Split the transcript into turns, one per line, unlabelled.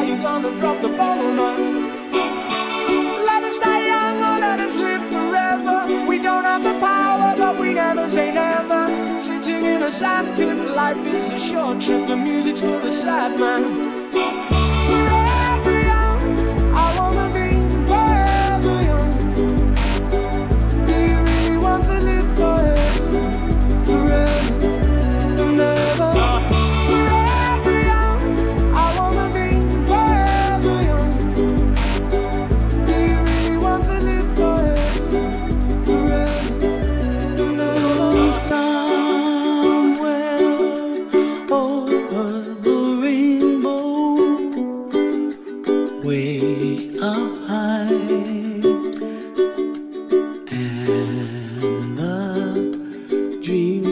you gonna drop the ball or not? Let us die young or let us live forever. We don't have the power, but we never say never. Sitting in a sandpit, life is a short trip. The music's for the sad man. Forever young, I wanna be forever young. Do you really want to live forever? Forever and ever. Forever young, I wanna be forever young. Do you really want to live forever? Forever and ever.
Somewhere over the rainbow, way up high, and the dream